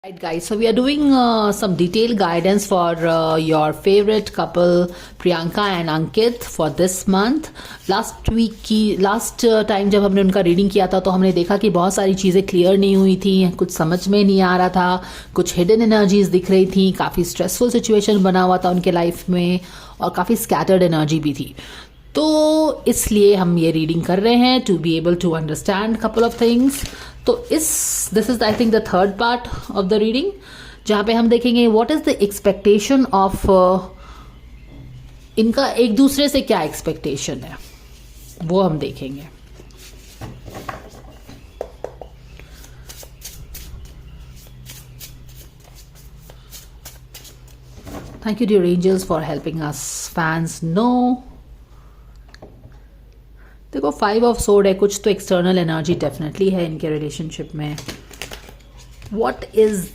Right, guys, so we are doing some detailed guidance for your favorite couple Priyanka and Ankit for this month. Last time जब हमने उनका reading किया था तो हमने देखा कि बहुत सारी चीज़ें क्लियर नहीं हुई थी, कुछ समझ में नहीं आ रहा था, कुछ हिडन एनर्जीज दिख रही थी, काफ़ी स्ट्रेसफुल सिचुएशन बना हुआ था उनके लाइफ में और काफ़ी स्कैटर्ड एनर्जी भी थी। तो इसलिए हम ये रीडिंग कर रहे हैं to be able to understand couple of things. तो this is I think the third part of the reading, जहाँ पे हम देखेंगे what is the expectation of इनका एक दूसरे से क्या एक्सपेक्टेशन है, वो हम देखेंगे। Thank you dear angels for helping us fans no. देखो 5 ऑफ सोर्ड है, कुछ तो एक्सटर्नल एनर्जी डेफिनेटली है इनके रिलेशनशिप में। What is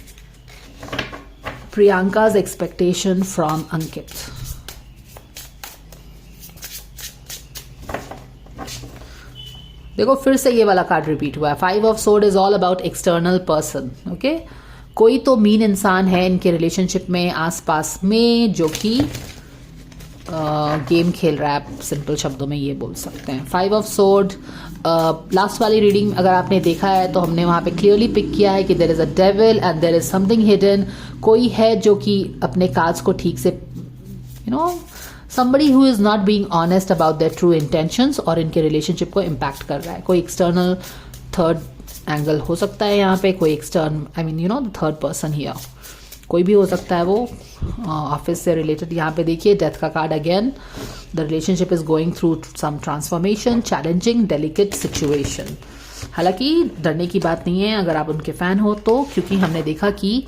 Priyanka's expectation from Ankit? देखो फिर से ये वाला कार्ड रिपीट हुआ है। 5 of sword is all about external person. Okay, कोई तो मीन इंसान है इनके रिलेशनशिप में आसपास में जो कि गेम खेल रहा है, सिंपल शब्दों में ये बोल सकते हैं। 5 ऑफ सोर्ड, लास्ट वाली रीडिंग अगर आपने देखा है तो हमने वहाँ पे क्लियरली पिक किया है कि there is a devil and there is something hidden. कोई है जो कि अपने कार्ड्स को ठीक से somebody who is not being honest about their true intentions और इनके रिलेशनशिप को इम्पैक्ट कर रहा है। कोई एक्सटर्नल थर्ड एंगल हो सकता है यहाँ पे, कोई external the third person here कोई भी हो सकता है, वो ऑफिस से रिलेटेड। यहाँ पे देखिए डेथ का card again. The relationship is going through some transformation, challenging, delicate situation. हालांकि डरने की बात नहीं है अगर आप उनके फैन हो तो, क्योंकि हमने देखा कि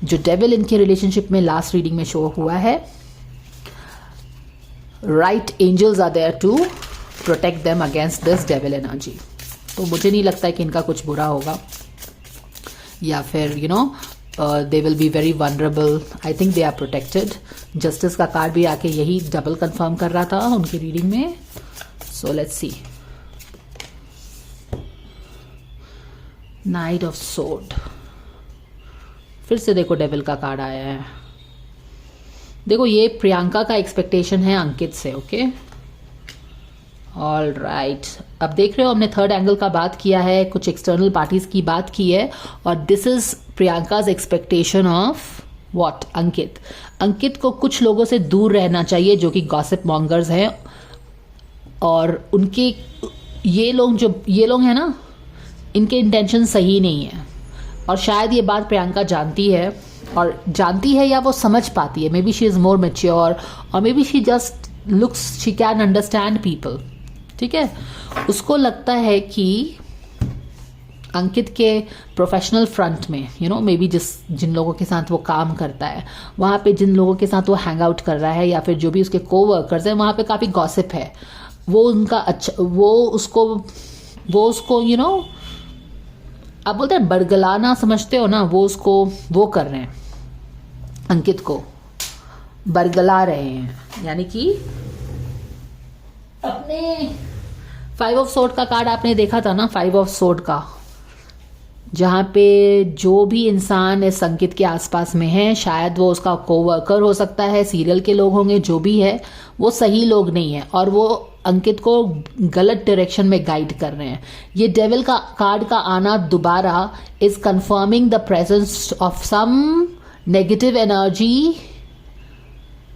जो डेविल इनके रिलेशनशिप में लास्ट रीडिंग में शो हुआ है, right angels are there to protect them against this devil energy. तो मुझे नहीं लगता है कि इनका कुछ बुरा होगा या फिर they will be very vulnerable. I think they are protected. Justice का कार्ड भी आके यही डबल कंफर्म कर रहा था उनकी रीडिंग में। So let's see. Knight of Sword. फिर से देखो डेविल का कार्ड आया है। देखो ये प्रियंका का एक्सपेक्टेशन है अंकित से। Okay, all right. अब देख रहे हो हमने थर्ड एंगल का बात किया है, कुछ एक्सटर्नल पार्टीज की बात की है, और this is Priyanka's expectation of what? Ankit. Ankit को कुछ लोगों से दूर रहना चाहिए जो कि गॉसिप मॉन्गर्स हैं, और उनके ये लोग हैं ना, इनके इंटेंशन सही नहीं है। और शायद ये बात प्रियंका जानती है, और जानती है या वो समझ पाती है। May be she is more mature और may be she just looks, she can understand people. ठीक है, उसको लगता है कि अंकित के प्रोफेशनल फ्रंट में मे बी जिन लोगों के साथ वो काम करता है, वहाँ पे जिन लोगों के साथ वो हैंग आउट कर रहा है या फिर जो भी उसके कोवर्कर्स हैं, वहाँ पे काफ़ी गॉसिप है। वो उनका अच्छा, वो उसको आप बोलते हैं बरगलाना, समझते हो ना, वो कर रहे हैं, अंकित को बरगला रहे हैं। यानी कि अपने 5 ऑफ सोर्ड का कार्ड आपने देखा था ना, 5 ऑफ सोर्ड का, जहाँ पे जो भी इंसान इस अंकित के आसपास में है, शायद वो उसका कोवर्कर हो सकता है, सीरियल के लोग होंगे, जो भी है वो सही लोग नहीं है और वो अंकित को गलत डायरेक्शन में गाइड कर रहे हैं। ये डेविल का कार्ड का आना दोबारा is confirming the presence of some negative energy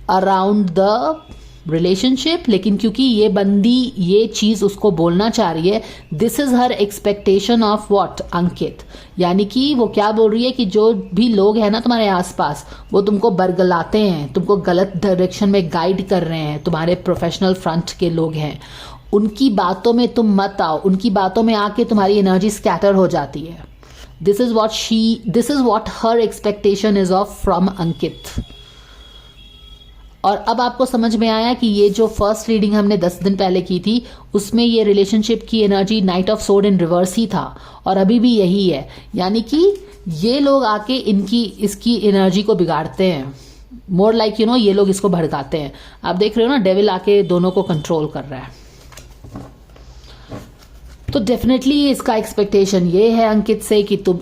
around the relationship. लेकिन क्योंकि ये बंदी ये चीज उसको बोलना चाह रही है, this is her expectation of what? Ankit. यानी कि वो क्या बोल रही है कि जो भी लोग हैं ना तुम्हारे आसपास, वो तुमको बरगलाते हैं, तुमको गलत डायरेक्शन में गाइड कर रहे हैं, तुम्हारे प्रोफेशनल फ्रंट के लोग हैं, उनकी बातों में तुम मत आओ, उनकी बातों में आके तुम्हारी एनर्जी स्कैटर हो जाती है। This is what her expectation is of from Ankit. और अब आपको समझ में आया कि ये जो फर्स्ट रीडिंग हमने 10 दिन पहले की थी, उसमें ये रिलेशनशिप की energy knight of sword in reverse ही था, और अभी भी यही है। यानी कि ये लोग आके इसकी एनर्जी को बिगाड़ते हैं, मोर लाइक ये लोग इसको भड़काते हैं। आप देख रहे हो ना, डेविल आके दोनों को कंट्रोल कर रहा है। तो डेफिनेटली इसका एक्सपेक्टेशन ये है अंकित से कि तुम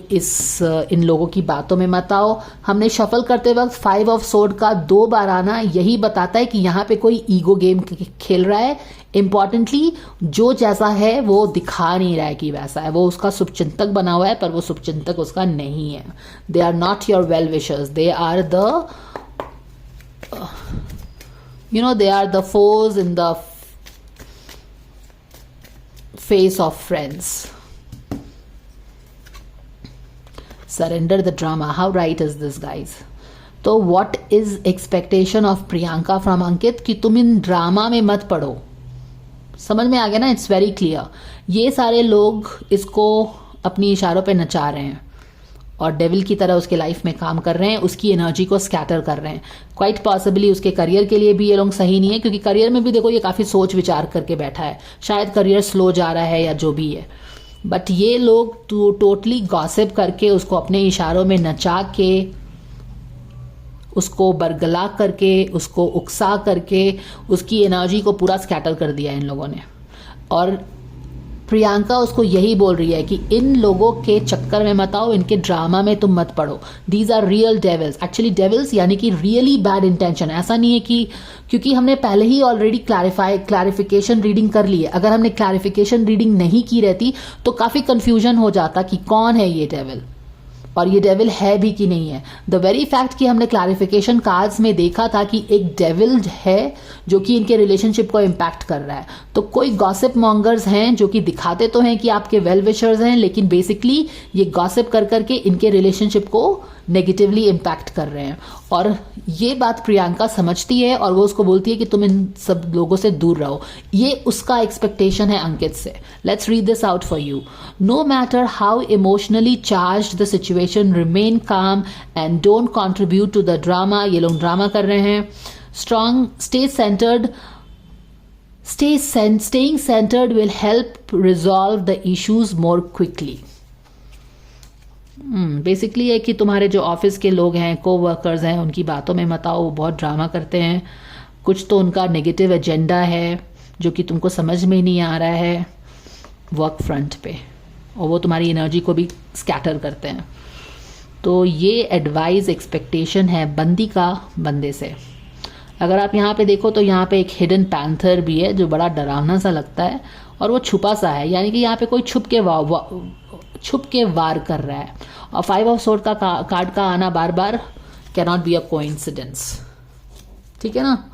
इन लोगों की बातों में मत आओ। हमने शफल करते वक्त 5 ऑफ सोर्ड का 2 बार आना यही बताता है कि यहाँ पे कोई ईगो गेम खेल रहा है। इंपॉर्टेंटली जो जैसा है वो दिखा नहीं रहा है कि वैसा है, वो उसका शुभचिंतक बना हुआ है पर वो शुभचिंतक उसका नहीं है। They are not your well wishers, they are the they are the foes in the face of friends. Surrender the drama. How right is this, guys? तो what is expectation of Priyanka from Ankit कि तुम इन drama में मत पड़ो। समझ में आ गया ना? It's very clear. ये सारे लोग इसको अपनी इशारों पे नचा रहे हैं और डेविल की तरह उसके लाइफ में काम कर रहे हैं, उसकी एनर्जी को स्कैटर कर रहे हैं। क्वाइट पॉसिबली उसके करियर के लिए भी ये लोग सही नहीं है, क्योंकि करियर में भी देखो ये काफ़ी सोच विचार करके बैठा है। शायद करियर स्लो जा रहा है या जो भी है, बट ये लोग टोटली गॉसिप करके उसको अपने इशारों में नचा के, उसको बरगला करके, उसको उकसा करके उसकी एनर्जी को पूरा स्कैटर कर दिया इन लोगों ने। और प्रियंका उसको यही बोल रही है कि इन लोगों के चक्कर में मत आओ, इनके ड्रामा में तुम मत पड़ो। These are real devils. Actually devils यानी कि रियली बैड इंटेंशन। ऐसा नहीं है कि, क्योंकि हमने पहले ही ऑलरेडी क्लैरिफिकेशन रीडिंग कर ली है। अगर हमने क्लैरिफिकेशन रीडिंग नहीं की रहती तो काफ़ी कंफ्यूजन हो जाता कि कौन है ये डेविल और ये डेविल है भी कि नहीं है। द वेरी फैक्ट कि हमने क्लैरिफिकेशन कार्ड्स में देखा था कि एक डेविल है जो कि इनके रिलेशनशिप को इम्पैक्ट कर रहा है। तो कोई गॉसिप मॉन्गर्स हैं जो कि दिखाते तो हैं कि आपके वेल विशर्स हैं, लेकिन बेसिकली ये गॉसिप कर करके इनके रिलेशनशिप को नेगेटिवली इम्पैक्ट कर रहे हैं। और ये बात प्रियंका समझती है और वो उसको बोलती है कि तुम इन सब लोगों से दूर रहो। ये उसका एक्सपेक्टेशन है अंकित से। Let's read this out for you. No matter how emotionally charged the situation, remain calm and don't contribute to the drama. ये लोग ड्रामा कर रहे हैं। Strong, stay centered, staying centered will help resolve the issues more quickly. Basically है कि तुम्हारे जो office के लोग हैं, को-वर्कर्स हैं, उनकी बातों में मत आओ। वो बहुत ड्रामा करते हैं। कुछ तो उनका नेगेटिव एजेंडा है जो कि तुमको समझ में नहीं आ रहा है वर्क फ्रंट पे, और वो तुम्हारी एनर्जी को भी स्कैटर करते हैं। तो ये एडवाइस एक्सपेक्टेशन है बंदी का बंदे से। अगर आप यहाँ पे देखो तो यहाँ पे एक हिडन पैंथर भी है जो बड़ा डरावना सा लगता है और वो छुपा सा है, यानी कि यहाँ पे कोई छुप के वार कर रहा है। और 5 ऑफ सोर्ड का कार्ड का आना बार बार can not be a coincidence. ठीक है ना?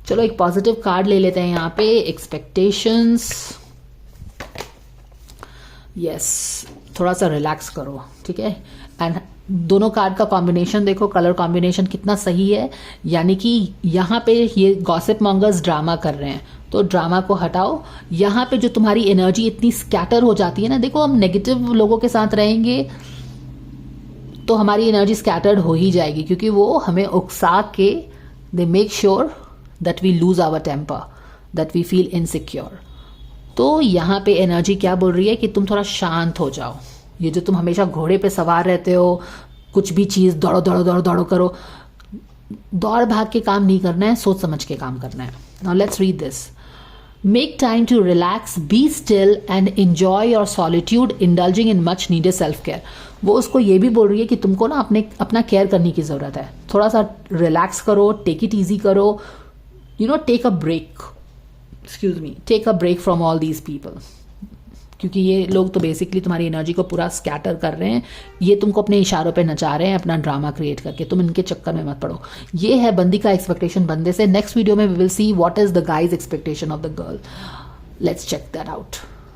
चलो एक पॉजिटिव कार्ड ले लेते हैं यहाँ पे, एक्सपेक्टेशंस। यस, थोड़ा सा रिलैक्स करो। ठीक है? एंड दोनों कार्ड का कॉम्बिनेशन देखो, कलर कॉम्बिनेशन कितना सही है। यानी कि यहाँ पे ये गॉसिप मॉन्गर्स ड्रामा कर रहे हैं, तो ड्रामा को हटाओ। यहाँ पे जो तुम्हारी एनर्जी इतनी स्कैटर हो जाती है ना, देखो हम नेगेटिव लोगों के साथ रहेंगे तो हमारी एनर्जी स्कैटर्ड हो ही जाएगी, क्योंकि वो हमें उकसा के they make sure that we lose our temper, that we feel insecure. तो यहाँ पे एनर्जी क्या बोल रही है कि तुम थोड़ा शांत हो जाओ। ये जो तुम हमेशा घोड़े पे सवार रहते हो, कुछ भी चीज़ दौड़ो दौड़ो दौड़ो दौड़ो करो, दौड़ भाग के काम नहीं करना है, सोच समझ के काम करना है। Now let's read this. Make time to relax, be still and enjoy your solitude, indulging in much needed self care. वो उसको ये भी बोल रही है कि तुमको ना अपना केयर करने की ज़रूरत है। थोड़ा सा रिलैक्स करो, टेक इट ईजी करो, take a break, take a break from all these people. क्योंकि ये लोग तो बेसिकली तुम्हारी एनर्जी को पूरा स्कैटर कर रहे हैं। ये तुमको अपने इशारों पे नचा रहे हैं, अपना ड्रामा क्रिएट करके। तुम इनके चक्कर में मत पड़ो। ये है बंदी का एक्सपेक्टेशन बंदे से। नेक्स्ट वीडियो में we will see what is the guys expectation of the girl. Let's check that out.